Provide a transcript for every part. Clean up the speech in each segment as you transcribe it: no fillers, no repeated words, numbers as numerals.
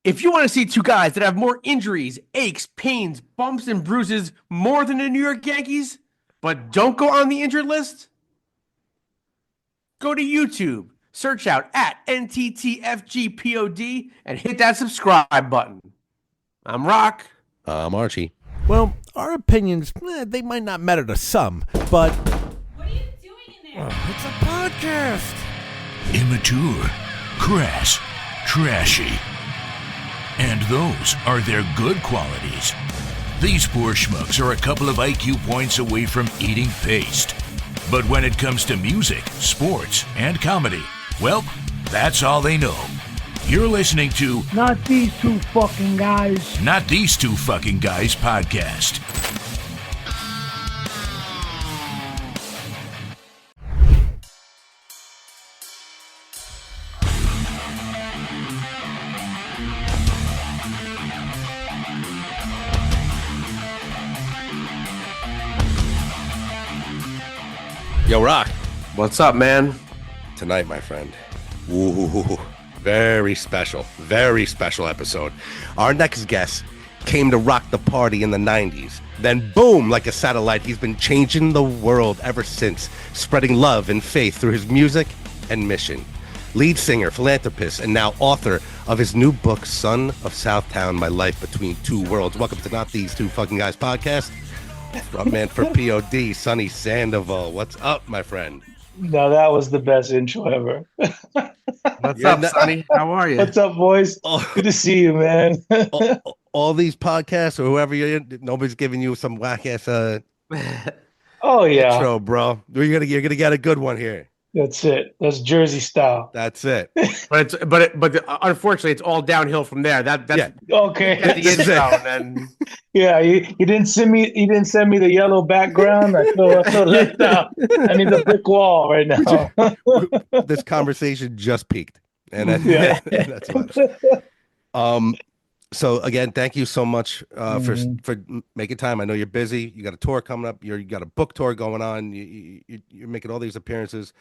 If you want to see two guys that have more injuries, aches, pains, bumps, and bruises more than the New York Yankees, but don't go on the injured list, go to YouTube, search out at NTTFGPOD, and hit that subscribe button. I'm Rock. I'm Archie. Well, our opinions, they might not matter to some, but... What are you doing in there? It's a podcast. Immature, crass, trashy. And those are their good qualities. These poor schmucks are a couple of IQ points away from eating paste. But when it comes to music, sports, and comedy, well, that's all they know. You're listening to Not These Two Fucking Guys. Not These Two Fucking Guys podcast. Yo, Rock. What's up, man? Tonight, my friend. Ooh, very special episode. Our next guest came to rock the party in the 90s. Then boom, like a satellite, he's been changing the world ever since, spreading love and faith through his music and mission. Lead singer, philanthropist, and now author of his new book, Son of Southtown, My Life Between Two Worlds. Welcome to Not These Two Fucking Guys podcast. Frontman for P.O.D, Sonny Sandoval. What's up, my friend? No, that was the best intro ever. What's up, Sonny? How are you? What's up, boys? Oh. Good to see you, man. all these podcasts or whoever you're in, nobody's giving you some whack ass Oh yeah, intro, bro. You're gonna get a good one here. that's it. That's Jersey style. That's it. But unfortunately, it's all downhill from there. That's Okay. the intro, and then Yeah, you didn't send me. You didn't send me the yellow background. I feel left out. I need the brick wall right now. This conversation just peaked, and Yeah. that's about it. So again, thank you so much for making time. I know you're busy. You got a tour coming up. You got a book tour going on. You're making all these appearances.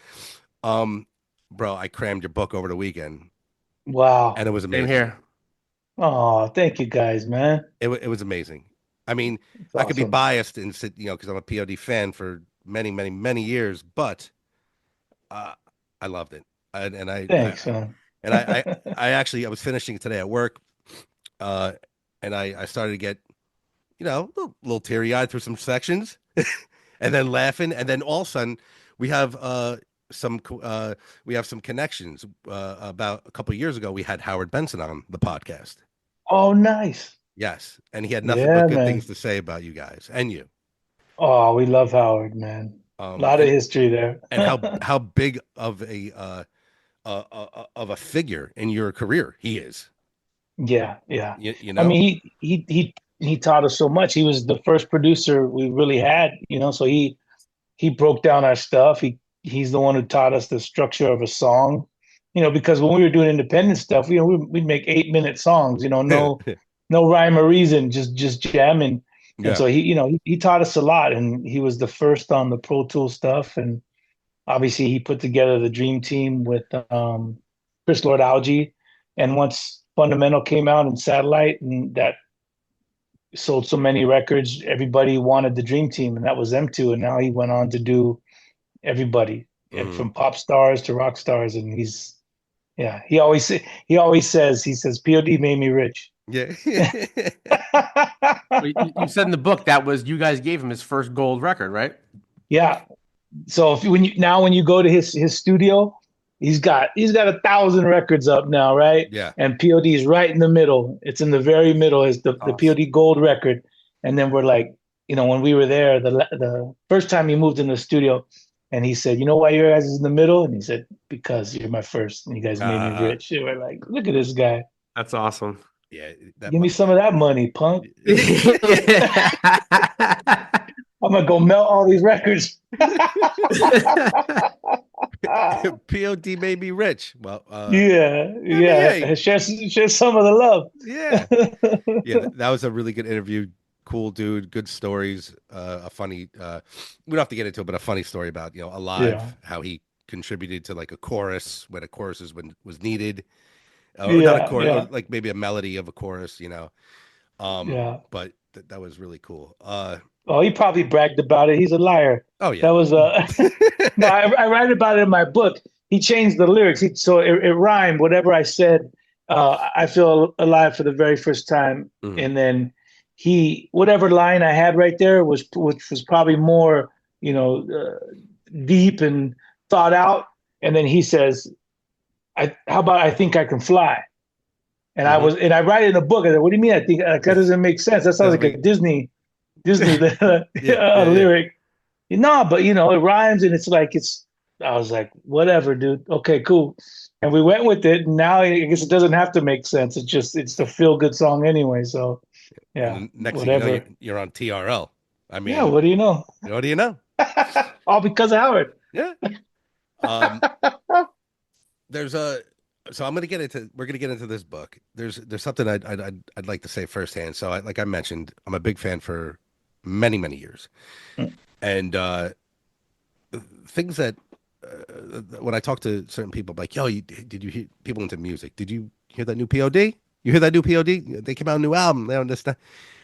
Bro, I crammed your book over the weekend, Wow. and it was same amazing. here. Oh, thank you guys, man. It was amazing. I mean, It's I could be awesome. biased and sit, because I'm a POD fan for many, many, many years, but I loved it. Thanks, man. I was finishing today at work, and I started to get, a little teary eyed through some sections, and then laughing, and then all of a sudden we have some connections. About a couple of years ago, we had Howard Benson on the podcast. Oh, nice. Yes, and he had nothing Yeah, but good man. things to say about you guys and you. Oh, we love Howard, man. A lot of history there. And how big of a figure in your career he is. Yeah, yeah. You know, I mean, he taught us so much. He was the first producer we really had, so he broke down our stuff. He's the one who taught us the structure of a song, because when we were doing independent stuff, we'd make 8-minute songs, no rhyme or reason, just jamming. Yeah. And so he taught us a lot, and he was the first on the Pro Tool stuff. And obviously he put together the dream team with Chris Lord Alge. And once Fundamental came out in satellite, and that sold so many records, everybody wanted the dream team, and that was them two. And now he went on to do everybody, and from pop stars to rock stars. And he always says P.O.D made me rich. yeah. You said in the book that was you guys gave him his first gold record, right? Yeah. So when you go to his studio, he's got 1,000 records up now, right? Yeah. And P.O.D is right in the middle. It's in the very middle is the Awesome. P.O.D gold record. And then we're like, when we were there, the first time he moved in the studio, and he said, "You know why your guys is in the middle?" And he said, "Because you're my first, and you guys made me rich." And we're like, "Look at this guy. That's awesome. Yeah. Give me some of that money, punk. I'm gonna go melt all these records." POD made me rich. Well, Yeah. hey. Share some of the love. yeah. Yeah, that was a really good interview. Cool dude, good stories. A funny, we don't have to get into it, but a funny story about, Alive, Yeah. how he contributed to like a chorus when a chorus was needed. or not a Yeah, chorus, or yeah, like maybe a melody of a chorus, yeah. But that was really cool. Oh, he probably bragged about it. He's a liar. Oh yeah. That was no, I write about it in my book. He changed the lyrics. So it rhymed. Whatever I said, I feel alive for the very first time. Mhm. And then whatever line I had right there which was probably more, deep and thought out. And then he says, how about I think I can fly? Mhm. And I write it in a book. I said, what do you mean? I think that doesn't make sense. That sounds Doesn't like a make Disney yeah, yeah, yeah. lyric. No, but it rhymes and it's like I was like, whatever, dude. Okay, cool. And we went with it. And now I guess it doesn't have to make sense. It's the feel good song anyway. So And yeah, then next thing you know, whatever. you're on TRL. I Yeah, mean, what do you know? what do you know? All because of Howard. Yeah. Um, there's a so we're gonna get into this book. There's something I'd like to say firsthand. So like I mentioned, I'm a big fan for many years, and things that when I talk to certain people, like, yo, did you hear people into music? Did you hear that new P.O.D? You hear that new P.O.D? They came out a new album. They understand.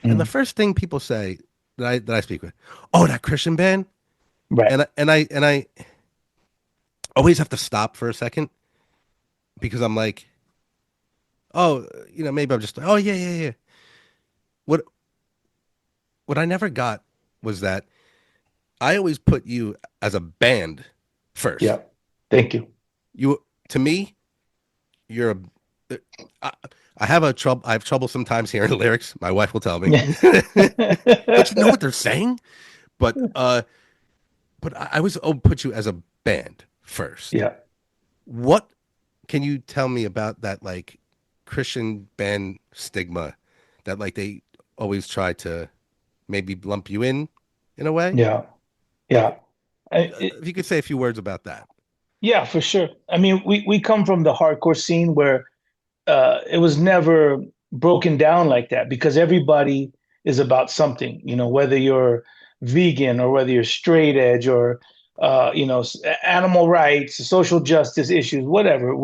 And the Mm, first thing people say that I speak with, oh, that Christian band, right. and I always have to stop for a second because I'm like, oh, maybe I'm just, oh yeah. What what I never got was that I always put you as a band first. Yeah. Thank you. You to me, you're a. I, I have I have trouble sometimes hearing lyrics. My wife will tell me, but you know what they're saying. But I always put you as a band first. Yeah. What can you tell me about that, like Christian band stigma that like they always try to maybe lump you in a way? Yeah. Yeah. I, If you could say a few words about that. Yeah, for sure. I mean, we come from the hardcore scene where it was never broken down like that because everybody is about something, whether you're vegan or whether you're straight edge or, animal rights, social justice issues, whatever.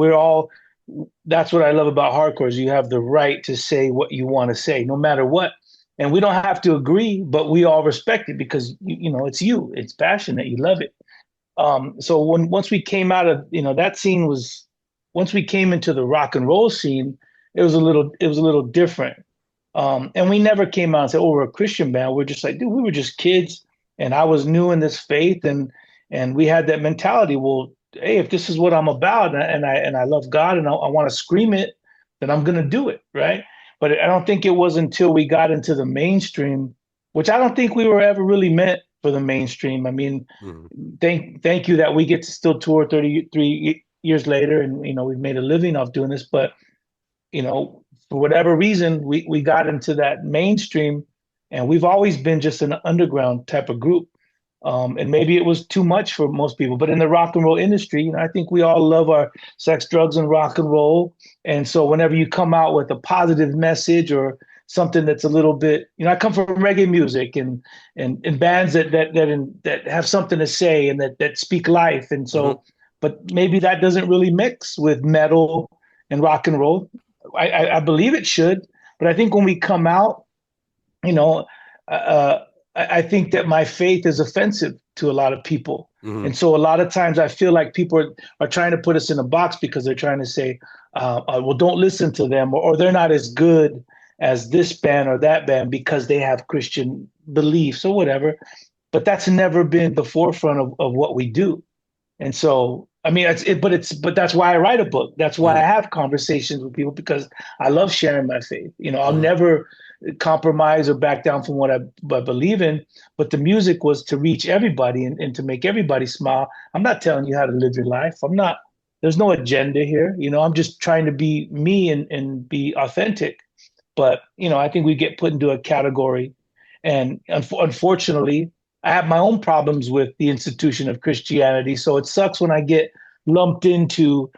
That's what I love about hardcore is you have the right to say what you want to say, no matter what. And we don't have to agree, but we all respect it because, it's you, it's passionate, you love it. So once we came out of that scene was once we came into the rock and roll scene, it was a little different. And we never came out and said, "Oh, we're a Christian band." We're just like, dude, we were just kids, and I was new in this faith, and we had that mentality. Well, hey, if this is what I'm about, and I love God, and I want to scream it, then I'm gonna do it, right? But I don't think it was until we got into the mainstream, which I don't think we were ever really meant for the mainstream. I mean, Mhm. thank you that we get to still tour 33 years later and we've made a living off doing this, but for whatever reason we got into that mainstream and we've always been just an underground type of group. And maybe it was too much for most people, but in the rock and roll industry, I think we all love our sex, drugs, and rock and roll. And so whenever you come out with a positive message or something that's a little bit, I come from reggae music and bands that have something to say and that speak life. And Mhm. so, but maybe that doesn't really mix with metal and rock and roll. I believe it should, but I think when we come out, you know, uh, I think that my faith is offensive to a lot of people. Mhm. And so a lot of times I feel like people are trying to put us in a box because they're trying to say, well, don't listen to them, or they're not as good as this band or that band because they have Christian beliefs or whatever. But that's never been the forefront of what we do. And so, I mean, but that's why I write a book. That's why I Mhm. have conversations with people because I love sharing my faith. I'll Mhm. never compromise or back down from what I believe in. But the music was to reach everybody and to make everybody smile. I'm not telling you how to live your life. There's no agenda here. I'm just trying to be me and be authentic. But, I think we get put into a category. And unfortunately, I have my own problems with the institution of Christianity. So it sucks when I get lumped into,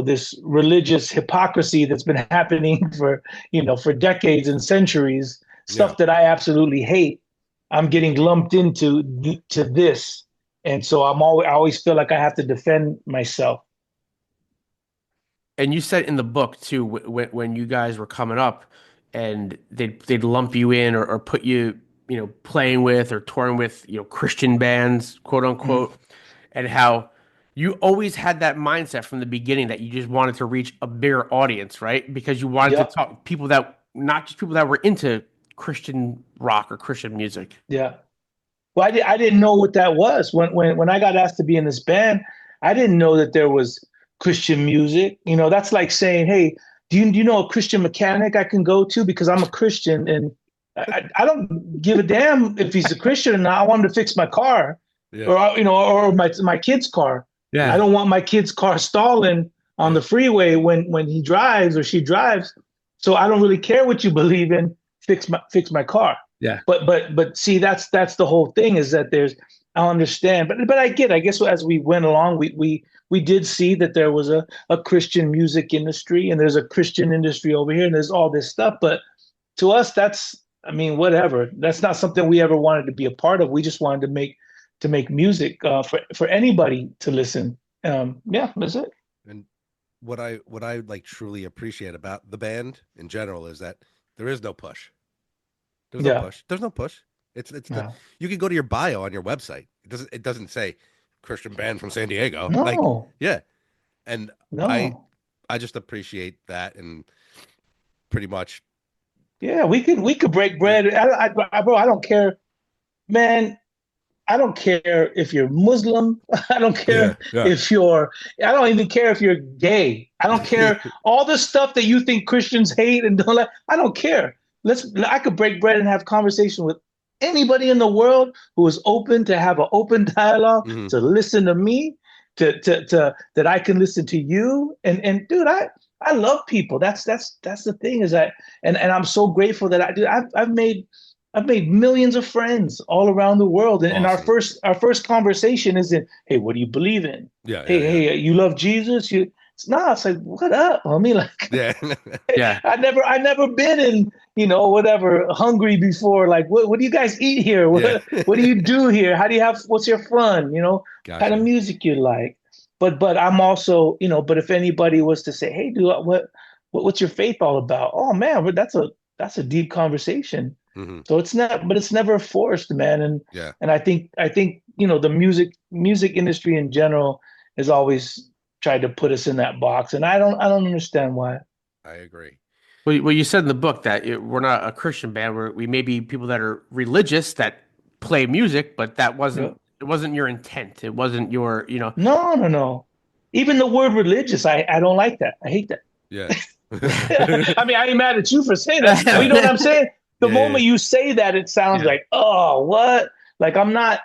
this religious hypocrisy that's been happening for decades and centuries, Yeah. stuff that I absolutely hate. I'm getting lumped into to this. And so I always feel like I have to defend myself. And you said in the book too, when you guys were coming up, and they'd lump you in or put you, playing with or touring with, Christian bands, quote Mm. unquote, and how you always had that mindset from the beginning that you just wanted to reach a bigger audience, right? Because you wanted to Yeah, talk people that not just people that were into Christian rock or Christian music. yeah. Well, I didn't know what that was when I got asked to be in this band. I didn't know that there was Christian music. That's like saying, "Hey, do you know a Christian mechanic I can go to because I'm a Christian and I don't give a damn if he's a Christian or not. I want him to fix my car, Yeah. or my kid's car. I Yeah. don't want my kid's car stalling on Yeah. the freeway when he drives or she drives. So I don't really care what you believe in. Fix my car." Yeah. But see, that's the whole thing is that I understand, but I guess as we went along, we did see that there was a Christian music industry and there's a Christian industry over here and there's all this stuff. But to us, I mean, whatever. That's not something we ever wanted to be a part of. We just wanted to make music for anybody to listen. Yeah, that's it. And what I like truly appreciate about the band in general is that there is no push. There's no Yeah, push. There's no push. It's no, you can go to your bio on your website. It doesn't say Christian band from San Diego. Like, no, yeah. And I no. I just appreciate that, and pretty much, Yeah, we could break bread. Bro, I don't care, man. I don't care if you're Muslim. I don't yeah, care yeah, if you're, I don't even care if you're gay. I don't care. All the stuff that you think Christians hate and don't like, I don't care. I could break bread and have conversation with anybody in the world who is open to have an open dialogue, hmm, to listen to me, that I can listen to you. And dude, I love people. That's the thing is that, and I'm so grateful that I've made millions of friends all around the world. And our awesome. first conversation isn't, "Hey, what do you believe in? Yeah, yeah, Hey, yeah, hey, you love Jesus? It's like, what up, homie? Like, yeah, Yeah. I never been in, whatever, hungry before. Like, what do you guys eat here? yeah. What do you do here? What's your fun? Kind of Gotcha. music you like. But I'm also, but if anybody was to say, "Hey, dude, what's your faith all about?" Oh man, but that's a deep conversation. Hmm. So it's never forced, man. And Yeah, and I think the music industry in general has always tried to put us in that box, and I don't understand why. I agree. Well, you said in the book that we're not a Christian band. We may be people that are religious that play music, but Yeah. it wasn't your intent. It wasn't your. No, no, no. Even the word religious, I don't like that. I hate that. Yeah. I mean, I ain't mad at you for saying that, but you know what I'm saying? The Yeah, yeah, moment you say that, it sounds Yeah. like, oh, what? Like I'm not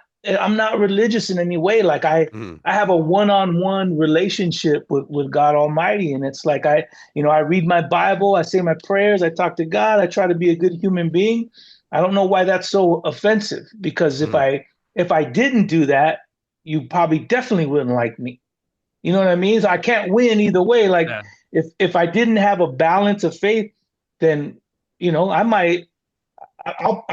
religious in any way. Like I hmm, I have a one-on-one relationship with God Almighty. And it's like I read my Bible, I say my prayers, I talk to God, I try to be a good human being. I don't know why that's so offensive, because if hmm. I didn't do that, you probably definitely wouldn't like me. You know what I mean? So I can't win either way. Like Yeah. if I didn't have a balance of faith, then I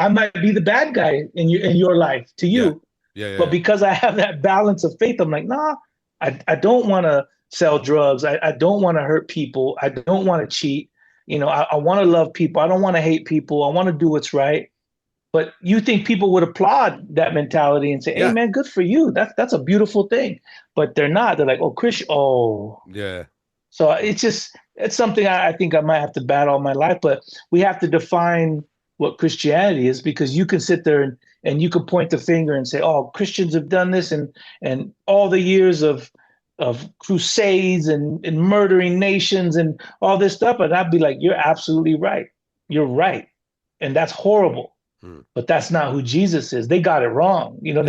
might be the bad guy in your life to Yeah, you. yeah, yeah, But yeah. because I have that balance of faith, I'm like, nah, I don't want to sell drugs. I don't want to hurt people. I don't want to cheat. I want to love people. I don't want to hate people. I want to do what's right. But you think people would applaud that mentality and say, "Hey, Yeah, man, good for you. That's a beautiful thing." But they're not. They're like, "Oh, Chris, oh." yeah. So it's something I think I might have to battle all my life. But we have to define what Christianity is, because you can sit there and you can point the finger and say, "Oh, Christians have done this," and all the years of crusades and murdering nations and all this stuff. And I'd be like, "You're absolutely right. You're right, and that's horrible." Hmm, But that's not who Jesus is. They got it wrong. yeah,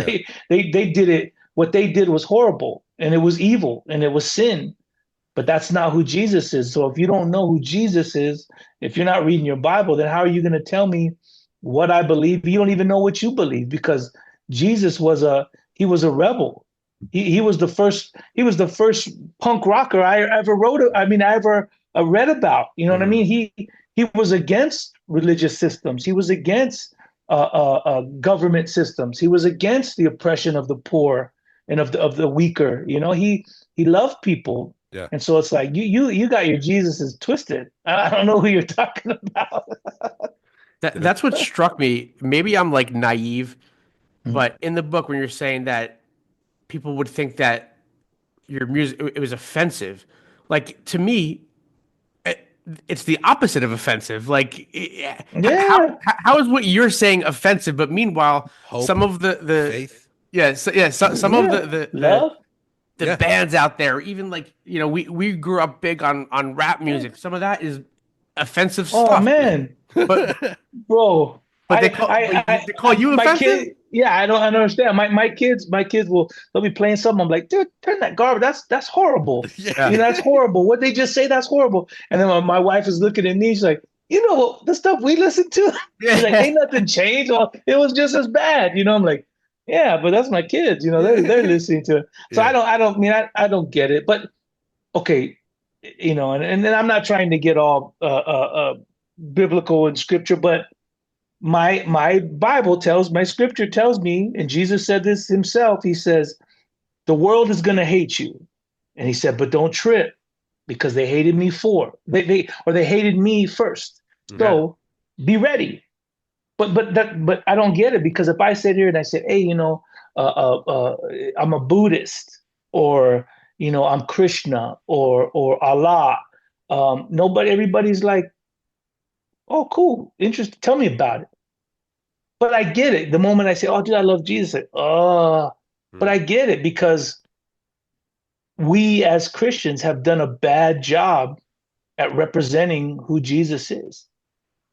They did it. What they did was horrible, and it was evil, and it was sin. But that's not who Jesus is. So if you don't know who Jesus is, if you're not reading your Bible, then how are you going to tell me what I believe? You don't even know what you believe, because Jesus was a rebel. He was the first punk rocker I ever wrote. I mean, I ever read about. You know what I hmm, mean? He was against religious systems. He was against government systems. He was against the oppression of the poor and of the weaker. He loved people. Yeah. And so it's like you got your Jesuses twisted. I don't know who you're talking about. That's what struck me. Maybe I'm like naive, Mm. but in the book when you're saying that people would think that your music it was offensive, like to me, it, it's the opposite of offensive. Like Yeah. how is what you're saying offensive? But meanwhile, Hope, some of the faith. yeah some of Yeah. Love. the Yeah. bands out there, even like we grew up big on rap Yeah. music. Some of that is offensive Oh stuff. man. But Bro, they call you my offensive? kid, yeah, I don't understand. My kids will they'll be playing something. I'm like, dude, turn that garbage. That's horrible. Yeah. That's horrible. What they just say, that's horrible. And then my wife is looking at me. She's like, the stuff we listen to. She's like, Yeah. ain't nothing changed. Well, it was just as bad. I'm like, yeah, but that's my kids. They're listening to it. So Yeah. I don't get it. But okay, and then I'm not trying to get all biblical in scripture, but my scripture tells me, and Jesus said this himself. He says, the world is going to hate you. And he said, but don't trip because they hated me they hated me first. Yeah. So be ready. But I don't get it, because if I sit here and I say, hey, I'm a Buddhist, or, I'm Krishna, or Allah, everybody's like, oh, cool, interesting. Tell me about it. But I get it. The moment I say, "Oh, dude, I love Jesus," like, oh, but Mm. I get it, because we as Christians have done a bad job at representing who Jesus is.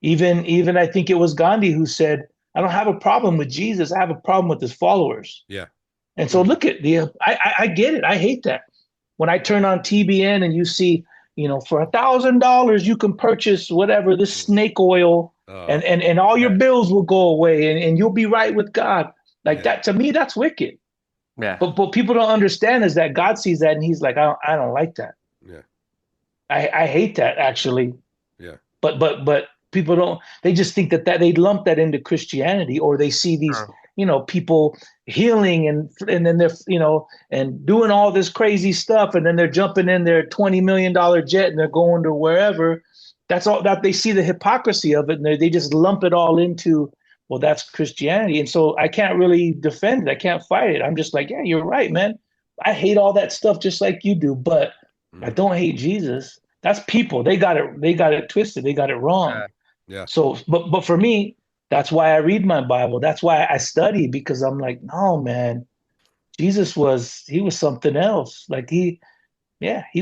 Even I think it was Gandhi who said, "I don't have a problem with Jesus. I have a problem with his followers." Yeah. And so look at I get it. I hate that when I turn on TBN and you see, for $1,000 you can purchase whatever, this snake oil, Oh, and all your Yeah. bills will go away, and you'll be right with God. Like yeah. that, to me, that's wicked. Yeah. But people don't understand is that God sees that and he's like, I don't like that. Yeah. I hate that, actually. Yeah. But people don't, they just think that they lump that into Christianity, or they see these, Sure. people healing, and then they're, and doing all this crazy stuff, and then they're jumping in their $20 million jet and they're going to wherever. That's all that they see, the hypocrisy of it, and they just lump it all into, well, that's Christianity. And so I can't really defend it. I can't fight it. I'm just like, yeah, you're right, man. I hate all that stuff just like you do, but I Mm. don't hate Jesus. That's people. They got it twisted. They got it wrong. Yeah. So, but for me, that's why I read my Bible. That's why I study, because I'm like, no, man, he was something else. Like he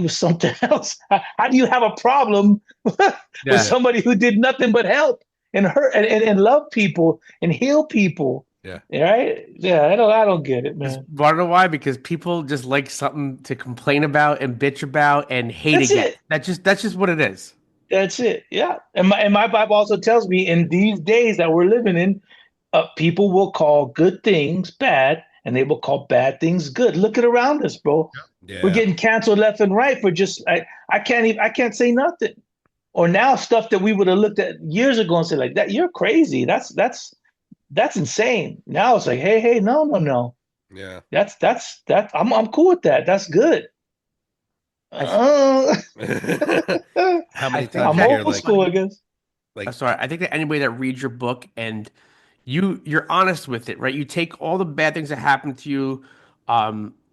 was something else. How do you have a problem with Yeah. somebody who did nothing but help and hurt and love people and heal people? Yeah. Right? Yeah, I don't get it, Just man. wanna know why? Because people just like something to complain about and bitch about and hate That's again. it. That's just what it is. That's it. Yeah. And my Bible also tells me, in these days that we're living in, people will call good things bad, and they will call bad things good. Look at around us, bro. We're Yeah. getting canceled left and right for just I can't say nothing. Or now stuff that we would have looked at years ago and said, like, that you're crazy. That's insane. Now it's like, hey, no, no, no. Yeah. That's I'm cool with that. That's good. I Uh, How I many think times I'm you that hear old like school, I guess. like sorry. I think that anybody that reads your book and you're honest with it, right? You take all the bad things that happen to you,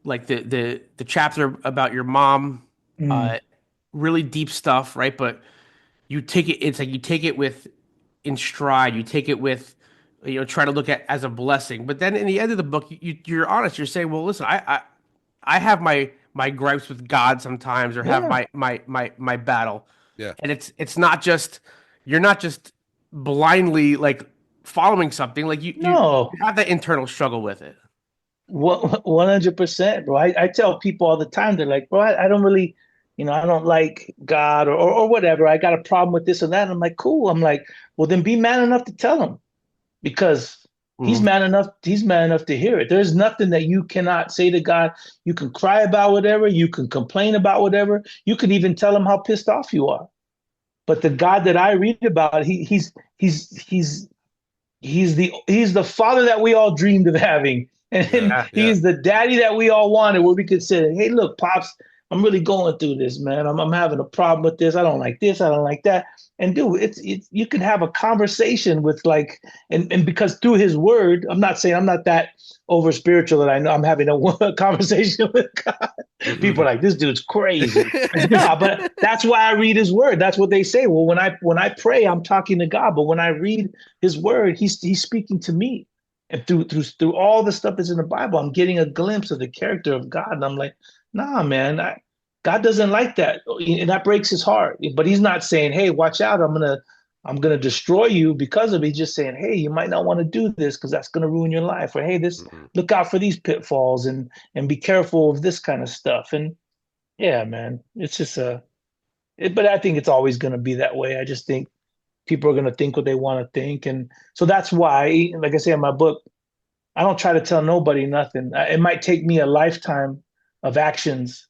like the chapter about your mom, Mm, uh, really deep stuff, right? But you take it. It's like you take it with in stride. You take it with, try to look at as a blessing. But then in the end of the book, you're honest. You're saying, well, listen, I have my gripes with God sometimes, or have yeah. my battle, yeah. and it's not just you're not just blindly like following something. Like you No. have that internal struggle with it. 100%, bro. I tell people all the time, they're like, bro, I don't really, I don't like God, or whatever. I got a problem with this and that. And I'm like, cool. I'm like, well, then be man enough to tell him, because Mhm. he's man enough to hear it. There's nothing that you cannot say to God. You can cry about whatever, you can complain about whatever, you can even tell him how pissed off you are. But the God that I read about, he's the father that we all dreamed of having, Yeah. and Yeah. he's the daddy that we all wanted, where we could say, hey, look, pops, I'm really going through this, man. I'm having a problem with this. I don't like this. I don't like that. And dude, it's you can have a conversation with like, and because through his word, I'm not saying I'm not that over spiritual that I know I'm having a conversation with God. People are like, this dude's crazy. No, but that's why I read his word. That's what they say. Well, when I pray, I'm talking to God. But when I read his word, he's speaking to me. And through all the stuff that's in the Bible, I'm getting a glimpse of the character of God. And I'm like, nah, man, God doesn't like that. And that breaks his heart. But he's not saying, hey, watch out, I'm gonna destroy you because of it. He's just saying, hey, you might not want to do this because that's gonna ruin your life. Or hey, this Mhm. look out for these pitfalls and be careful of this kind of stuff. And yeah, man, it's just but I think it's always gonna be that way. I just think people are gonna think what they want to think. And so that's why, like I say in my book, I don't try to tell nobody nothing. It might take me a lifetime of actions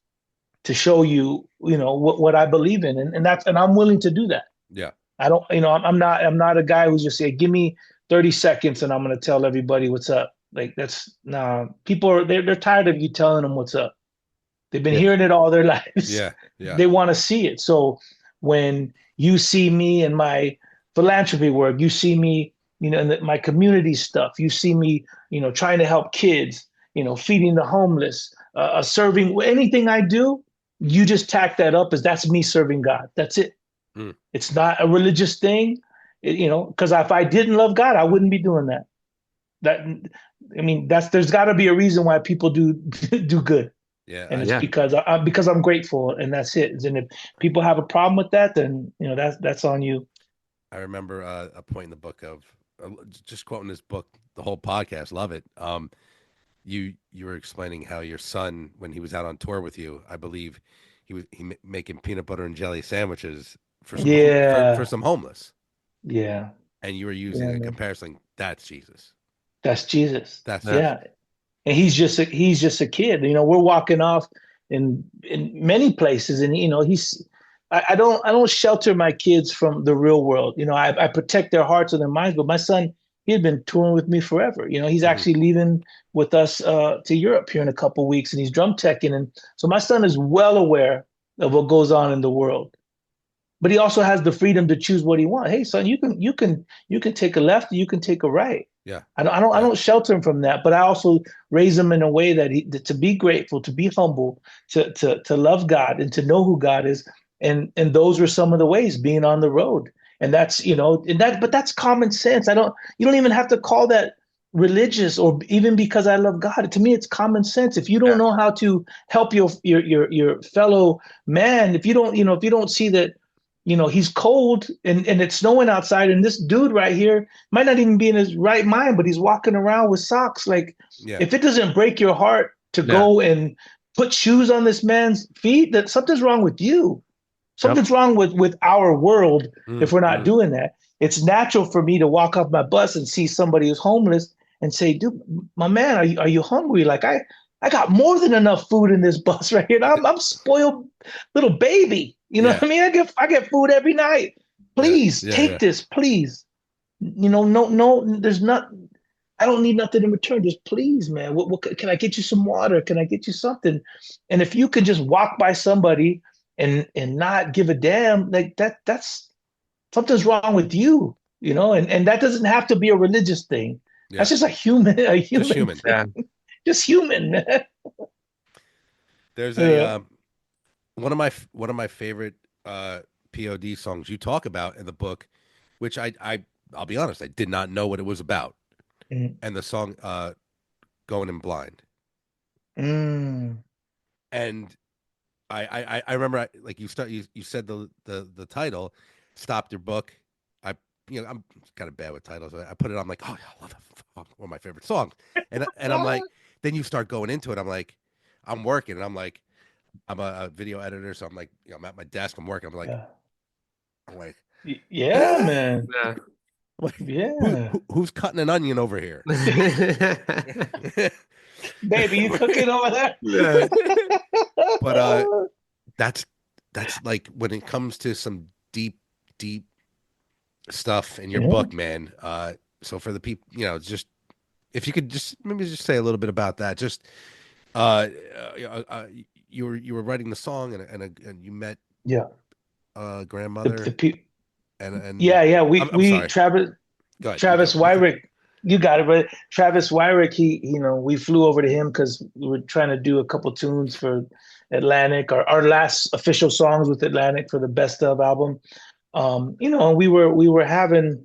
to show you, what I believe in, and I'm willing to do that. Yeah. I don't, I'm not a guy who's just say, give me 30 seconds and I'm going to tell everybody what's up. Like that's nah. People they're tired of you telling them what's up. They've been Yeah. hearing it all their lives. Yeah. Yeah. They want to see it. So when you see me in my philanthropy work, you see me, in my community stuff, you see me, trying to help kids, feeding the homeless, serving anything I do, you just tack that up as that's me serving God. That's it. Mm. It's not a religious thing, because if I didn't love God, I wouldn't be doing that. That I mean, there's got to be a reason why people do do good, Yeah. and it's Yeah. because I'm grateful, and that's it. And if people have a problem with that, then that's on you. I remember a point in the book of just quoting this book, the whole podcast, love it. You were explaining how your son, when he was out on tour with you, I believe making peanut butter and jelly sandwiches for for Yeah, some homeless, yeah, and you were using yeah, a man. comparison. That's Jesus. That's Jesus. That's Yeah. Jesus. Yeah, and he's just a kid. We're walking off in many places, and I don't shelter my kids from the real world. I protect their hearts and their minds. But my son, he had been touring with me forever. He's Mhm. actually leaving with us to Europe here in a couple of weeks, and he's drum teching, and so my son is well aware of what goes on in the world. But he also has the freedom to choose what he wants. Hey, son, you can take a left, you can take a right. Yeah. I Yeah. don't shelter him from that, but I also raise him in a way to be grateful, to be humble, to love God and to know who God is. And those were some of the ways being on the road. And that's, but that's common sense. You don't even have to call that religious or even because I love God. To me, it's common sense. If you don't know how to help your fellow man, if you don't see that, he's cold and it's snowing outside, and this dude right here might not even be in his right mind, but he's walking around with socks. Like, Yeah. if it doesn't break your heart to Yeah. go and put shoes on this man's feet, that something's wrong with you. Yep. Something's wrong with our world if Mm, we're not mm. doing that. It's natural for me to walk off my bus and see somebody who's homeless and say, dude, my man, are you hungry? Like, I got more than enough food in this bus right here. I'm spoiled little baby. You know Yeah. what I mean? I get food every night. Yeah. Please Yeah. Yeah. take this, please. No, there's not. I don't need nothing in return. Just please, man. What can I get you some water? Can I get you something? And if you could just walk by somebody and not give a damn, like that's something's wrong with you, and that doesn't have to be a religious thing. Yeah. That's just a Just human human. thing. Yeah. Just human, man. There's a Uh, one of my favorite POD songs you talk about in the book, which I'll be honest, I did not know what it was about. mm, And the song Going in Blind. mm, And I remember like you said the title, stopped your book. I'm kind of bad with titles. I put it on, I'm like, oh yeah, I love that. One of my favorite songs. And I'm like, then you start going into it. I'm like, I'm working and I'm like, I'm a video editor, so I'm like, I'm at my desk, I'm working. yeah. I'm like, Yeah, man. Yeah. like, Yeah. who's cutting an onion over here? Baby, you cooking over there? Yeah. But that's like when it comes to some deep stuff in your Yeah. book, man. So for the people, just if you could just maybe just say a little bit about that. Just uh, uh, uh you were writing the song and you met Yeah. grandmother The pe and Yeah, yeah. I'm We sorry. Travis Go ahead. Travis Wyrick, you got it, but Travis Wyrick, we flew over to him because we were trying to do a couple tunes for Atlantic, our last official songs with Atlantic for the Best of album. And we were having,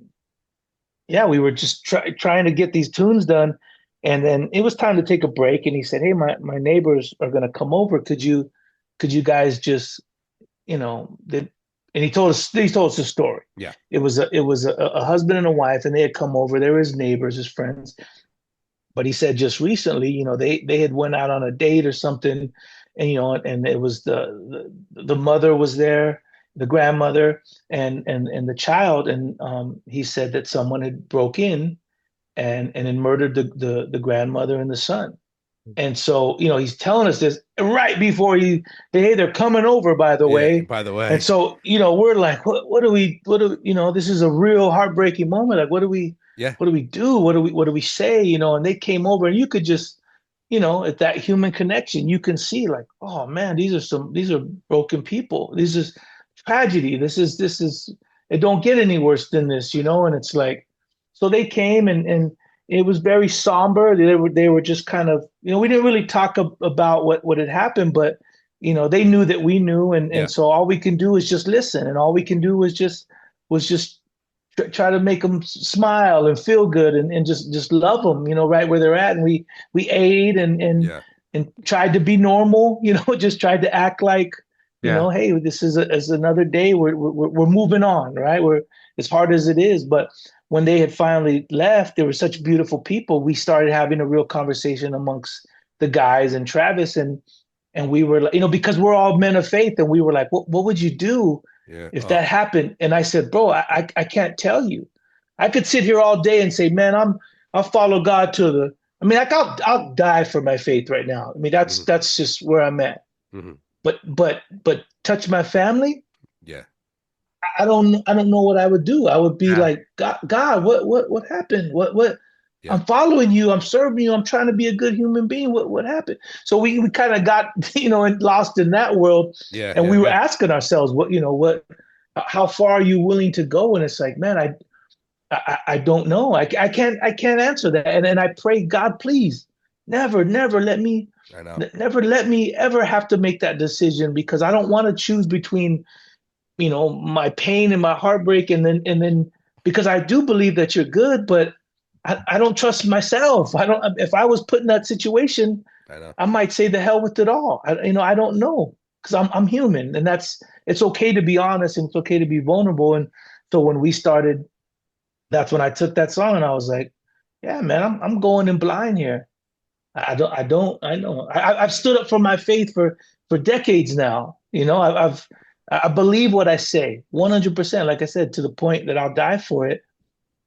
yeah, we were just trying to get these tunes done, and then it was time to take a break. And he said, "Hey, my neighbors are gonna come over. Could you guys just that, and he told us the story. Yeah. It was a husband and a wife, and they had come over. They were his neighbors, his friends. But he said just recently, they had went out on a date or something, and and it was the mother was there, the grandmother, and the child, and he said that someone had broke in and then murdered the grandmother and the son. And so, he's telling us this right before hey, they're coming over, by the Yeah. way. By the And way. so, we're like, this is a real heartbreaking moment. Like, Yeah. what do we do? What do we say? And they came over, and you could just, at that human connection, you can see like, oh man, these are broken people. This is tragedy. This is, it don't get any worse than this, and it's like, so they came and it was very somber. They were just kind of, we didn't really talk about what had happened, but they knew that we knew, Yeah. and so all we can do is just listen, and all we can do was just try to make them smile and feel good, and just love them, right where they're at. And we ate Yeah. and tried to be normal, just tried to act like, Yeah. hey, this is another day. We're moving on, right? We're, as hard as it is, but when they had finally left, they were such beautiful people. We started having a real conversation amongst the guys and Travis, and we were like, because we're all men of faith, and we were like, what would you do Yeah. if that happened? And I said, bro, I can't tell you. I could sit here all day and say, man, I'll follow God to the. I mean, like I'll die for my faith right now. I mean, that's just where I'm at. Mm-hmm. But touch my family. Yeah. I don't know what I would do. I would be Yeah. like, God, what happened? What? Yeah. I'm following you. I'm serving you. I'm trying to be a good human being. What happened? So we kind of got, lost in that world. Yeah. And Yeah. we were Yeah. asking ourselves, how far are you willing to go? And it's like, man, I don't know. I can't answer that. And I pray, God, please never let me, I know. never let me ever have to make that decision, because I don't want to choose between my pain and my heartbreak, and then because I do believe that you're good, but I don't trust myself. I don't. If I was put in that situation, I know. I might say the hell with it all. I don't know, because I'm human, and it's okay to be honest, and it's okay to be vulnerable. And so when we started, that's when I took that song, and I was like, yeah, man, I'm going in blind here. I know. I've stood up for my faith for decades now. I believe what I say 100%. Like I said, to the point that I'll die for it.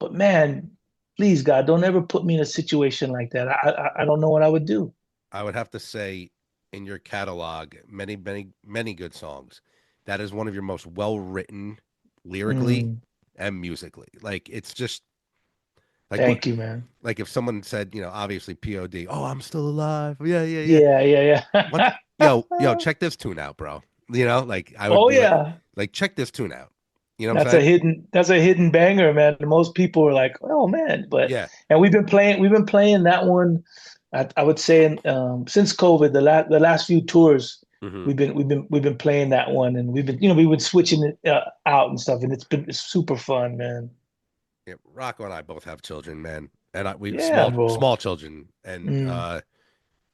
But man, please, God, don't ever put me in a situation like that. I don't know what I would do. I would have to say, in your catalog, many, many, many good songs. That is one of your most well-written lyrically and musically. Like, it's just like Thank you, man. like if someone said, obviously P.O.D. Oh, I'm still alive. Yeah, yeah, yeah. Yeah. What? Yo, check this tune out, bro. Like I would Oh be yeah. like, check this tune out. You know what I'm saying? That's a hidden banger, man. Most people are like, oh man, Yeah. and we've been playing that one. I would say since COVID, the last few tours, Mm-hmm. we've been playing that one, and we've been switching it out and stuff, and it's super fun, man. Yeah. Rocco and I both have children, man, and we Yeah, bro. small children, and Mm.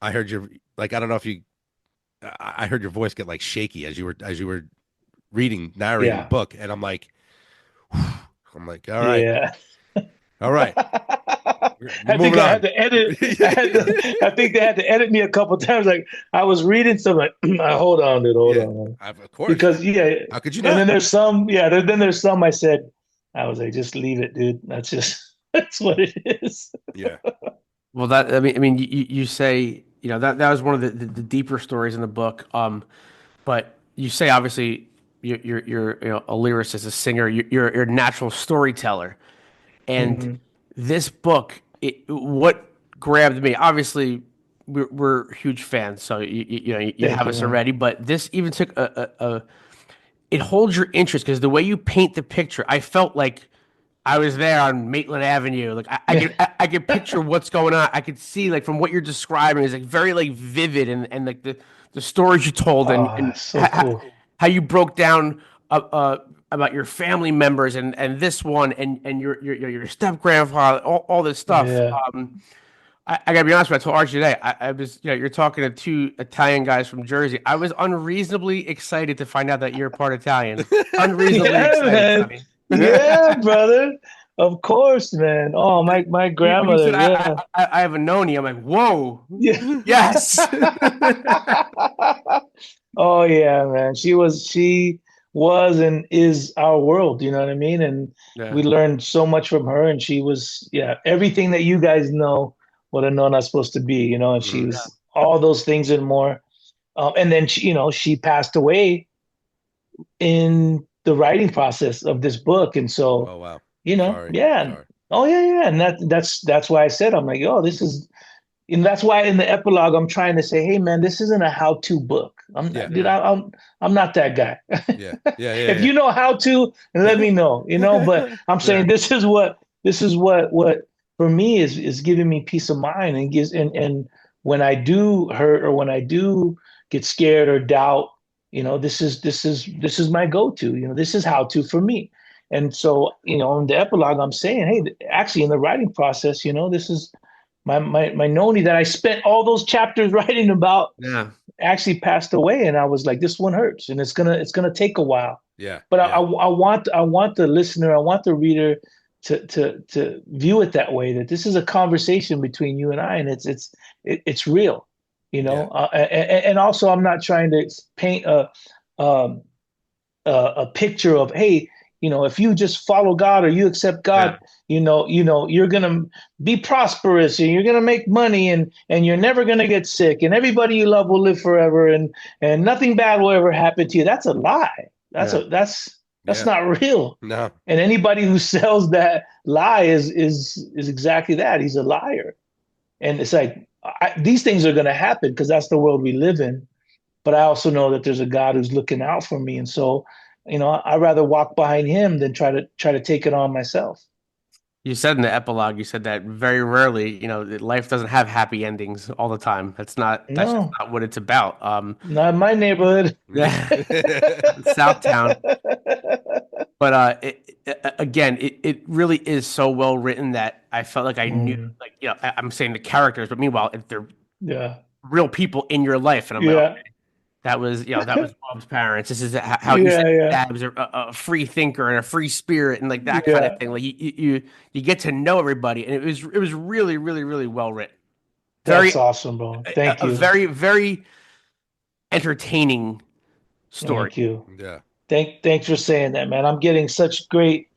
I heard your like I don't know if you I heard your voice get like shaky as you were narrating the Yeah, book, and I'm like, all right, yeah. all right, we're I think moving I had on. to edit. I think they had to edit me a couple times. Like I was reading some, like, hold on, dude, hold Yeah, on, of course. because How could you and not? then there's some, then there's some I said, I was like, just leave it, dude. That's just that's what it is. Yeah, Well, you say, that was one of the deeper stories in the book. But you say obviously you're a lyricist, a singer, you're a natural storyteller, and Mhm. this book, what grabbed me, obviously, we're huge fans, so you Thank have you, us man. already. But this even took a it holds your interest because the way you paint the picture, I felt like I was there on Maitland Avenue. Like I could picture what's going on. I could see like from what you're describing is like very like vivid and like the stories you told and So cool. how you broke down about your family members and this one and your step grandfather, all this stuff. Yeah. I gotta be honest with you, I told Archie today, I was, you're talking to two Italian guys from Jersey. I was unreasonably excited to find out that you're part Italian. Unreasonably Yeah, excited, man. Sonny. Yeah, brother. Of course, man. Oh, my When you grandmother. said Yeah. I have a noni, I'm like, whoa, Yeah. yes. Oh yeah, man. She was and is our world, you know what I mean? And Yeah. we learned so much from her, and she was, yeah, everything that you guys know what a nona's supposed to be, and she Mhm. was all those things and more. And then she passed away in the writing process of this book. And so, Oh wow. yeah. Sorry. Oh yeah, yeah. And that's why I said, I'm like, oh, this is, and that's why in the epilogue I'm trying to say, hey man, this isn't a how-to book. I'm Yeah. not, dude, I'm not that guy. Yeah. Yeah. If Yeah. you know how to, let me know, but I'm Yeah. saying this is what for me is giving me peace of mind and gives and when I do hurt or when I do get scared or doubt, this is my go-to, this is how to for me. And so, in the epilogue, I'm saying, hey, actually in the writing process, this is my noni that I spent all those chapters writing about Yeah. actually passed away, and I was like, this one hurts, and it's gonna take a while. Yeah. But Yeah. I want the listener, I want the reader to view it that way, that this is a conversation between you and I, and it's real, Yeah. and also I'm not trying to paint um, a picture of, hey, if you just follow God or you accept Yeah. God, you're gonna be prosperous and you're gonna make money and you're never gonna get sick and everybody you love will live forever and nothing bad will ever happen to you. That's a lie. That's Yeah. a that's Yeah. not real. No. And anybody who sells that lie is exactly that. He's a liar. And it's like these things are gonna happen because that's the world we live in. But I also know that there's a God who's looking out for me, and so, I'd rather walk behind Him than try to take it on myself. You said in the epilogue, you said that very rarely, that life doesn't have happy endings all the time. That's just No, not what it's about. not in my neighborhood. Yeah, Southtown. But again, it really is so well written that I felt like I knew, Mm, like, I'm saying the characters, but meanwhile, if they're yeah, real people in your life, and I'm like, yeah, okay, that was Bob's parents. This is how you said yeah, yeah, dad was a free thinker and a free spirit and like that kind of yeah. thing. Like you get to know everybody, and it was really really really well written. Very That's awesome, bro. Thank a you, very very entertaining story. thank you. Yeah. Thanks for saying that, man. I'm getting such great,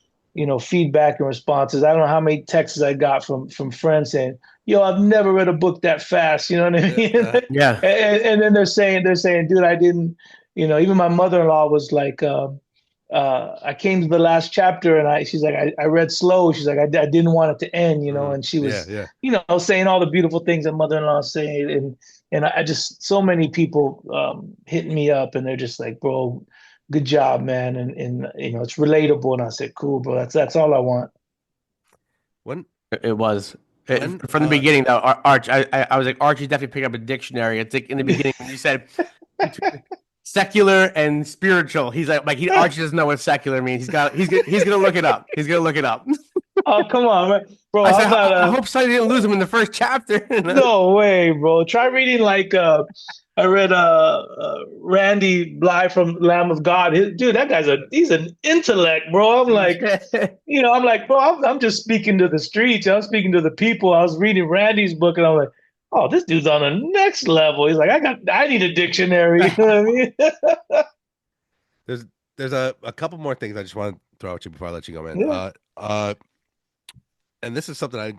feedback and responses. I don't know how many texts I got from friends saying, "Yo, I've never read a book that fast." You know what I mean? Yeah. And then they're saying, "Dude, I didn't." Even my mother-in-law was like, I came to the last chapter and she's like, I read slow. She's like, I didn't want it to end, Mhm. and she Yeah. was, Yeah. saying all the beautiful things that mother-in-law is saying. And I just, so many people hitting me up and they're just like, bro, good job, man. And it's relatable. And I said, cool, bro. That's all I want. When It was. when From the beginning, though, Arch, I was like, Archie's definitely picking up a dictionary. It's like in the beginning when you said between secular and spiritual. He's like Archie doesn't know what secular means. He's gonna look it up. He's gonna look it up. Oh, come on, man. Bro. I How said, about I hope Sonny didn't lose him in the first chapter. no way, bro. Try reading like I read Randy Bly from Lamb of God. Dude, that he's an intellect, bro. I'm like, bro, I'm just speaking to the streets. I'm speaking to the people. I was reading Randy's book and I'm like, oh, this dude's on the next level. He's like, I need a dictionary. You know what I mean? there's a couple more things I just want to throw at you before I let you go in. Yeah. And this is something I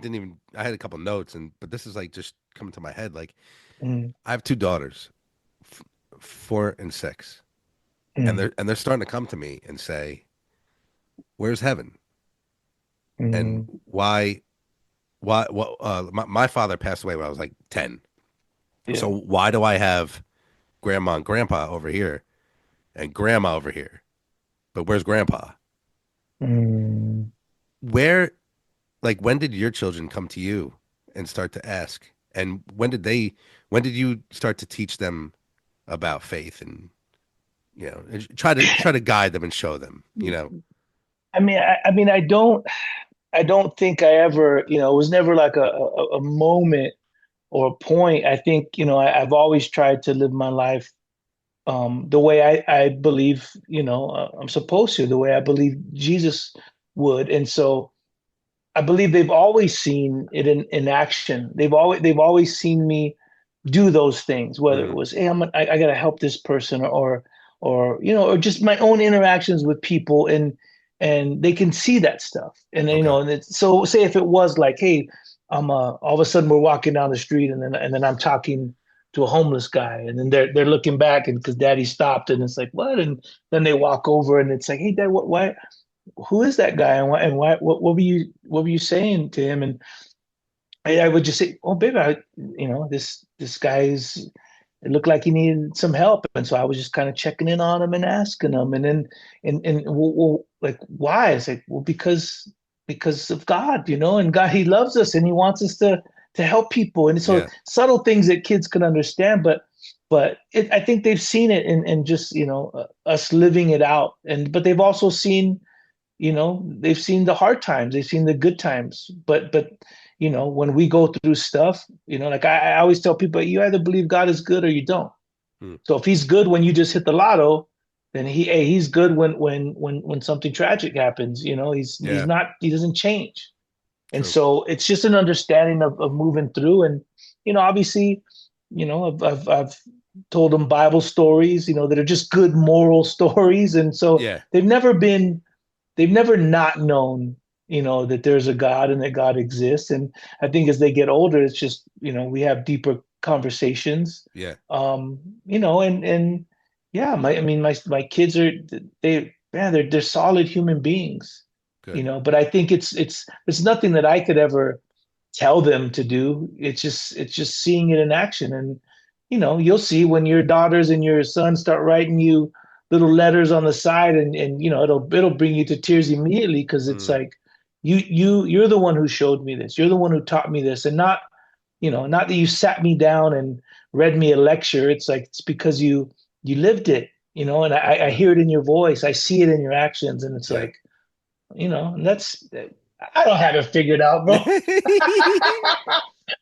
had a couple notes but this is like just coming to my head. Like Mm, I have two daughters, 4 and 6, and mm, they're starting to come to me and say, "Where's heaven?" mm, And why? What? My father passed away when I was like 10, Yeah. So why do I have grandma and grandpa over here and grandma over here? But where's grandpa? Mm. Where, like, when did your children come to you and start to ask? And when did you start to teach them about faith and, and try to guide them and show them, I don't think I ever, it was never like a moment or a point. I think, I've always tried to live my life the way I believe, I'm supposed to, the way I believe Jesus would. And so I believe they've always seen it in action. They've always seen me do those things, whether it Mm, was, hey, I got to help this person, or just my own interactions with people, and they can see that stuff, and okay. and it's, so say if it was like, hey, all of a sudden we're walking down the street, and then I'm talking to a homeless guy, and then they're looking back, and because daddy stopped, and it's like, what? And then they walk over, and it's like, hey, dad, why, who is that guy, and why, what were you saying to him? And I would just say, oh, baby, this guy's, it looked like he needed some help, and so I was just kind of checking in on him and asking him, and then well, like, why? It's like, well, because of God, and God, He loves us, and He wants us to help people, and so Yeah. subtle things that kids can understand, but I think they've seen it in just us living it out, but they've also seen, they've seen the hard times, they've seen the good times, but when we go through stuff, like I always tell people, you either believe God is good or you don't. Mm, So if He's good when you just hit the lotto, then he's good when something tragic happens. He's yeah. not, he doesn't change. And True. so it's just an understanding of moving through, and obviously, I've told them Bible stories, that are just good moral stories, and so Yeah. they've never not known, that there's a God and that God exists. And I think as they get older, it's just, we have deeper conversations. Yeah. And yeah, my kids are, they're solid human beings, Good. but I think it's nothing that I could ever tell them to do. It's just seeing it in action. And you'll see when your daughters and your sons start writing you little letters on the side, and it'll bring you to tears immediately, because it's Mm, like, you're the one who showed me this, you're the one who taught me this, and not that you sat me down and read me a lecture. It's like, it's because you lived it, and I hear it in your voice, I see it in your actions, and it's yeah. like, and that's, I don't have it figured out, bro.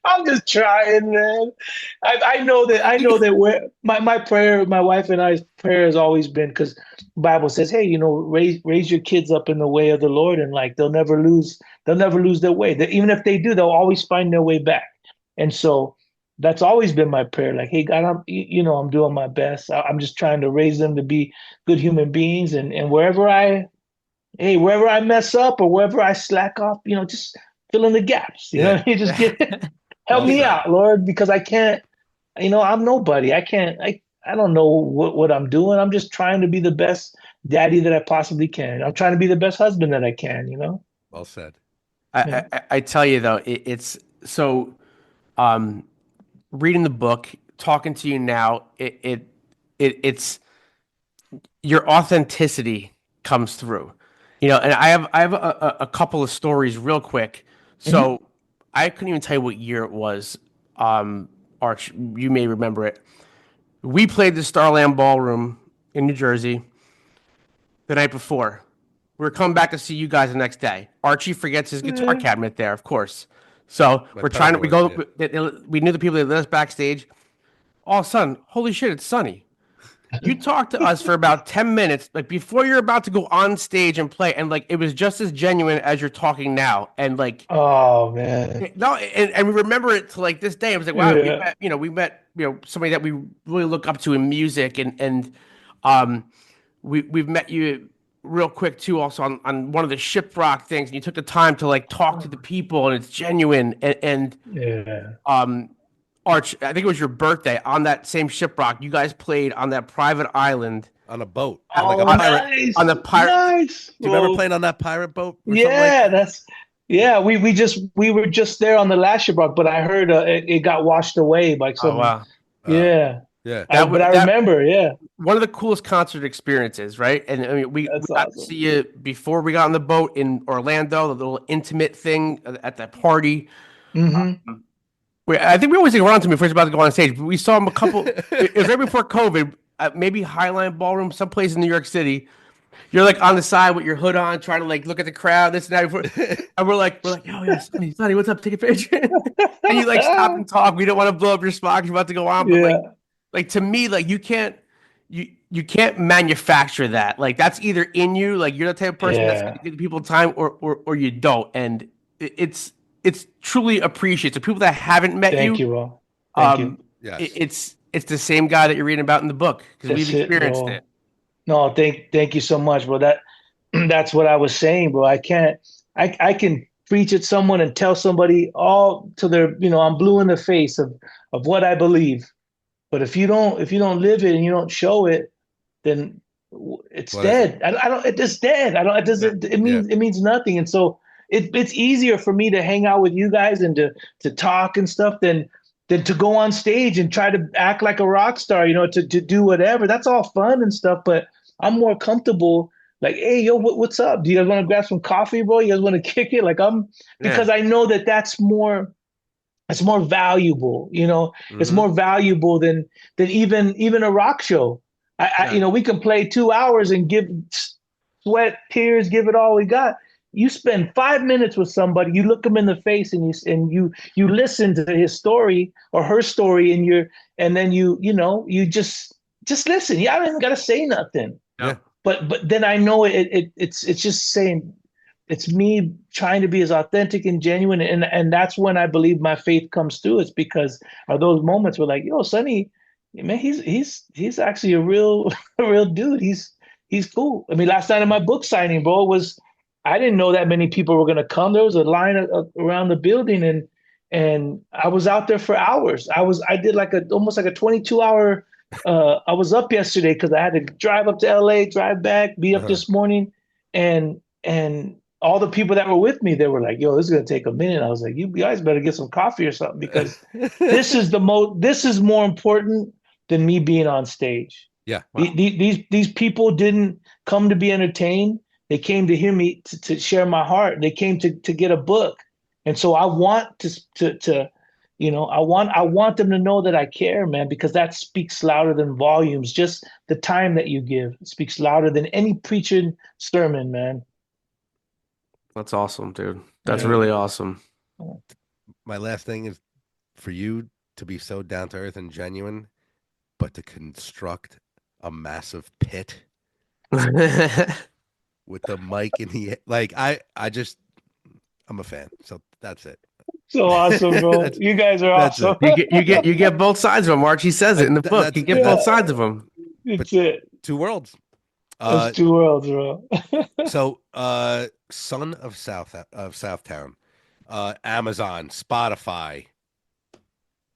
I'm just trying, man. I know that where my prayer, my wife and I's prayer has always been, because the Bible says, hey, raise your kids up in the way of the Lord, and like they'll never lose their way. That even if they do, they'll always find their way back. And so that's always been my prayer. Like, hey, God, I'm doing my best. I'm just trying to raise them to be good human beings, and wherever I mess up or wherever I slack off, just fill in the gaps. Yeah. You just help Well me said. out, Lord, because I can't. I'm nobody. I can't. I don't know what I'm doing. I'm just trying to be the best daddy that I possibly can. I'm trying to be the best husband that I can. Well said. Yeah. I tell you though, it's so um reading the book, talking to you now, it's your authenticity comes through. And I have a couple of stories real quick. Mhm. So I couldn't even tell you what year it was. Arch, you may remember it. We played the Starland Ballroom in New Jersey the night before. We were coming back to see you guys the next day. Archie forgets his guitar Yeah. cabinet there, of course. So My we're trying to, we pedal board. go, we knew the people that let us backstage. All of a sudden, holy shit, it's Sonny. You talked to us for about 10 minutes, like before you're about to go on stage and play, and like it was just as genuine as you're talking now. And like, Oh man. no, and we remember it to like this day. I was like, wow, Yeah. we met, somebody that we really look up to in music, um, we've met you real quick too, also on one of the Shiprock things, and you took the time to like talk to the people, and it's genuine. And Yeah. um, Arch, I think it was your birthday on that same Shiprock. You guys played on that private island On a boat. On like a Oh, on, pirate. on nice, the pirate. nice. Do you remember Well, playing on that pirate boat or something like yeah, that? Yeah, we were just there on the last Shabbat, but I heard it got washed away by Oh some. wow. Uh, Yeah, yeah. but I That remember. Yeah, one of the coolest concert experiences, right? And I mean, we that's got to awesome. see you before we got on the boat in Orlando, the little intimate thing at that party. Hmm. I think we always think around to me first about to go on stage, but we saw him a couple. It was right before COVID, maybe Highline Ballroom, someplace in New York City. You're like on the side with your hood on, trying to like look at the crowd, this and that. And we're like, yo, Sonny, what's up? Take a picture. And you like stop and talk. We don't want to blow up your spot 'cause you're about to go on, but Yeah, like to me, like you can't manufacture that. Like that's either in you, like you're the type of person that's yeah. gonna give people time, or you don't. And it's truly appreciated. So people that haven't met Thank you, you, bro. Thank you. um, Yes. it's the same guy that you're reading about in the book because we've That's it, experienced bro. it. No, thank you so much, bro. That's what I was saying, bro. I can't. I can preach at someone and tell somebody all to their, I'm blue in the face of what I believe. But if you don't live it and you don't show it, then it's What is it? dead. I don't. It's dead. I don't. It Yeah. doesn't. Yeah. It means nothing. And so it's easier for me to hang out with you guys and to talk and stuff than to go on stage and try to act like a rock star. To do whatever. That's all fun and stuff. But I'm more comfortable. Like, hey, yo, what's up? Do you guys want to grab some coffee, bro? You guys want to kick it? Like Yeah. because I know that that's more. It's more valuable, it's Hmm. more valuable than even a rock show. Yeah. We can play 2 hours and give sweat, tears, give it all we got. You spend 5 minutes with somebody, you look them in the face, and you listen to his story or her story, and then you just listen. You don't even got to say nothing. Yeah. Yep. But then I know it's just saying it's me trying to be as authentic and genuine, and that's when I believe my faith comes through. It's because of those moments where like, yo, Sonny, man, he's actually a real a real dude. He's cool. I mean, last night in my book signing, bro, was I didn't know that many people were gonna come. There was a line around the building, and I was out there for hours. I did like almost like a 22-hour. I was up yesterday because I had to drive up to LA, drive back, be up Uh-huh. this morning, and all the people that were with me, they were like, "Yo, this is gonna take a minute." I was like, "You guys better get some coffee or something because this is more important than me being on stage." Yeah. Wow. These people didn't come to be entertained. They came to hear me to share my heart. They came to get a book, and so I want to I want them to know that I care, man, because that speaks louder than volumes. Just the time that you give speaks louder than any preaching sermon, man. That's awesome, dude. That's Yeah. really awesome. My last thing is for you to be so down to earth and genuine, but to construct a massive pit with the mic in the like I'm a fan. So that's it. So awesome, bro. that's You guys are that's awesome. it. You get both sides of them, Arch. He says it in the book. You That's get both Yeah, sides of them. but it's it. two worlds. That's Uh two worlds, bro. so Son of Southtown, Amazon, Spotify,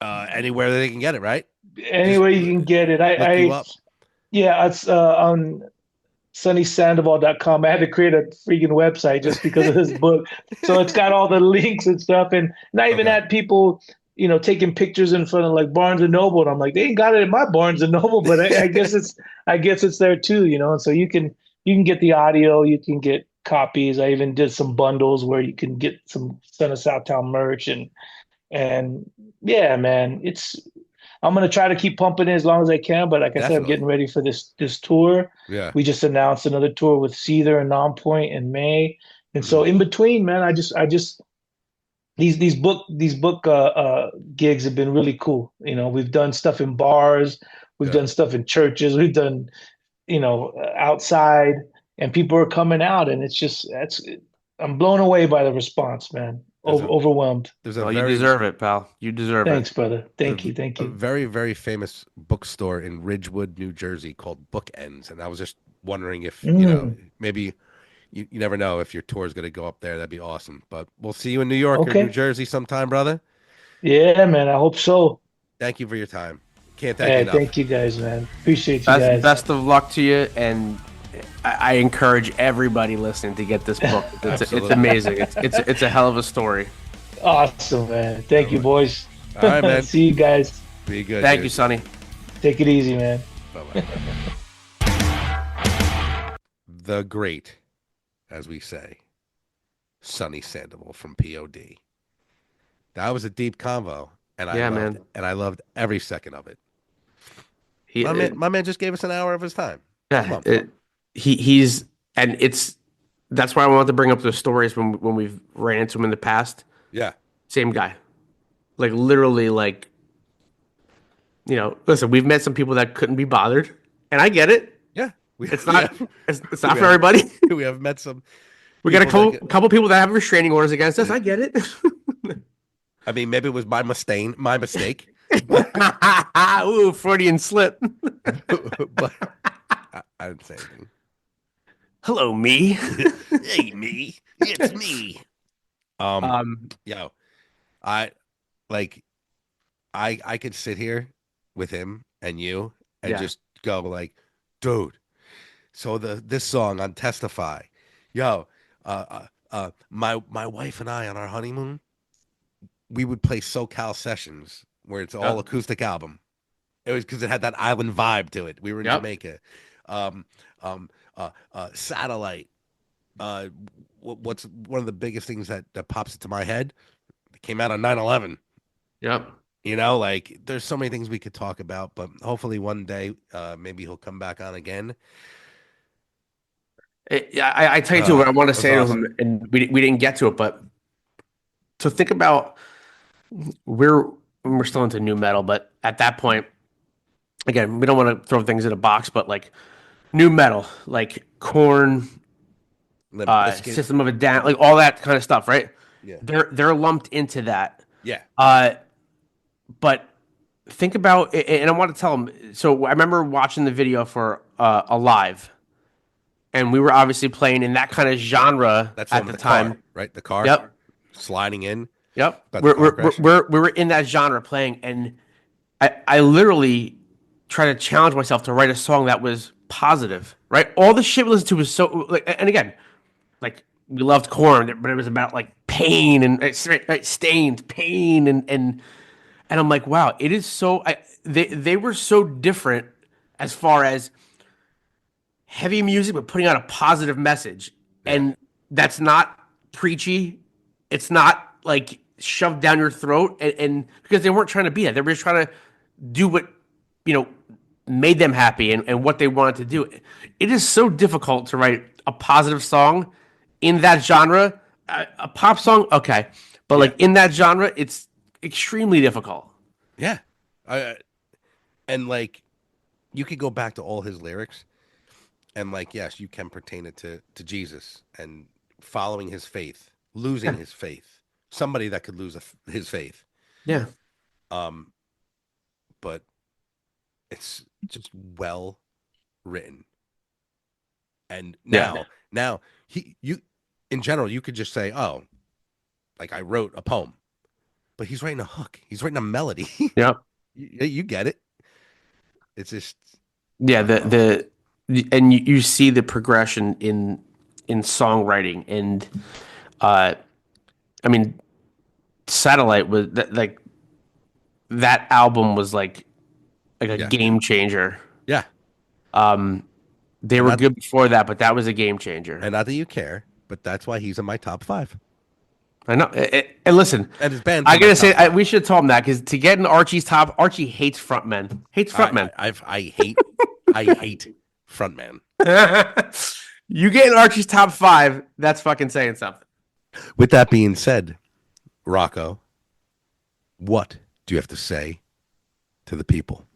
anywhere that they can get it, right? Just Anyway, you can get it. look you up. Yeah, it's on sonnysandoval.com. I had to create a freaking website just because of this book. So it's got all the links and stuff, and I even Okay. had people, taking pictures in front of like Barnes and Noble. And I'm like, they ain't got it in my Barnes and Noble, but I guess it's there too, And so you can get the audio, you can get copies. I even did some bundles where you can get some Son of Southtown merch and yeah, man, I'm gonna try to keep pumping it as long as I can. But like I said, I'm Definitely. getting ready for this tour. Yeah. We just announced another tour with Seether and Nonpoint in May, and Mhm. so in between, man, I just these book gigs have been really cool. We've done stuff in bars, we've Yeah. done stuff in churches, we've done outside, and people are coming out, and I'm blown away by the response, man. There's a Overwhelmed. there's a Well, you very deserve it, pal. You deserve it. Thanks, brother. there's Thank you. Thank a you. very, very famous bookstore in Ridgewood, New Jersey called Bookends. And I was just wondering if, Mm, maybe you never know if your tour is going to go up there. That'd be awesome. But we'll see you in New York or New okay. Jersey sometime, brother. Yeah, man. I hope so. Thank you for your time. Can't thank you Hey, enough. thank you guys, man. Appreciate you Best guys. best of luck to you, and I encourage everybody listening to get this book. It's Absolutely. amazing. It's a hell of a story. Awesome, man. Thank you, boys. All right, man. See you guys. Be good. Thank dude. you, Sonny. Take it easy, man. Bye-bye. The great, as we say, Sonny Sandoval from P.O.D. That was a deep convo, and I loved every second of it. My man just gave us an hour of his time. Come on. He's and that's why I wanted to bring up the stories when we've ran into him in the past. Yeah. Same guy, like literally, like, you know. Listen, we've met some people that couldn't be bothered, and I get it. Yeah. It's not for everybody. We have met some. We got a couple people that have restraining orders against us. I get it. I mean, maybe it was my mistake. Ooh, Freudian slip. But I didn't say anything. Hello, me. Hey, me. It's me. Yo, I could sit here with him and you and just go like, dude. So this song on Testify, yo, my wife and I on our honeymoon, we would play SoCal sessions where it's all acoustic album. It was because it had that island vibe to it. We were in Jamaica. Satellite. What's one of the biggest things that pops into my head? It came out on 9/11. Yep. You know, like there's so many things we could talk about, but hopefully one day, maybe he'll come back on again. I tell you too what I want to say to him, and we didn't get to it, but to think about we're still into new metal, but at that point, again, we don't want to throw things in a box, but like new metal, like Korn, System of a Down, like all that kind of stuff, right? Yeah. They're lumped into that. Yeah. But think about, and I want to tell him. So I remember watching the video for Alive, and we were obviously playing in that kind of genre at the time, car, right? The car, yep, sliding in, yep. We were in that genre playing, and I literally tried to challenge myself to write a song that was positive, right? All the shit we listened to was so like, and again, like we loved Korn, but it was about like pain and stained pain and I'm like, wow, it is so. They were so different as far as heavy music, but putting out a positive message, and that's not preachy. It's not like shoved down your throat, and because they weren't trying to be that, they were just trying to do what made them happy and what they wanted to do. It is so difficult to write a positive song in that genre. A pop song, okay, but like in that genre, it's extremely difficult. Yeah. And like you could go back to all his lyrics and like, yes, you can pertain it to Jesus and following his faith, losing his faith, somebody that could lose his faith. Yeah. But it's just well written. And now you in general, you could just say, oh, like I wrote a poem. But he's writing a hook. He's writing a melody. Yep. You get it. It's just and you see the progression in songwriting, and I mean, Satellite was like that album was like a game changer. Yeah. They were good before that, but that was a game changer. And not that you care, but that's why he's in my top 5. I know. And listen, and his band. I gotta say, we should tell him that because to get in Archie's top, Archie hates frontmen. Hates frontmen. I hate frontman. You get in Archie's top 5, that's fucking saying something. With that being said, Rocco, what do you have to say to the people?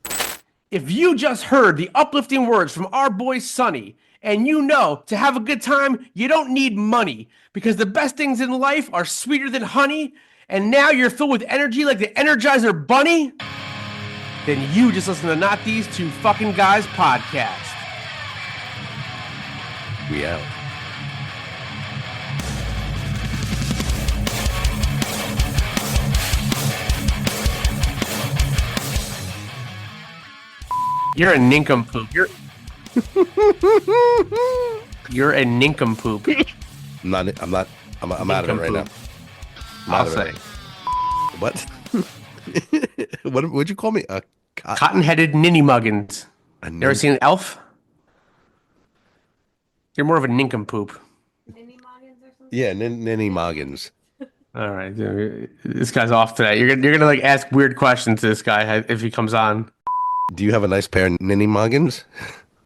If you just heard the uplifting words from our boy Sonny, and you know to have a good time, you don't need money, because the best things in life are sweeter than honey, and now you're filled with energy like the Energizer Bunny, then you just listen to Not These Two Fucking Guys podcast. We out. You're a nincompoop. You're a nincompoop. I'm not. I'm out of it right now. I'm I'll out of say. it. What? What'd you call me? A Cotton-headed ninny muggins. a You ever seen an elf? You're more of a nincompoop. Yeah, Ninny Moggins. All right, this guy's off today. You're gonna like ask weird questions to this guy if he comes on. Do you have a nice pair of Ninny Moggins?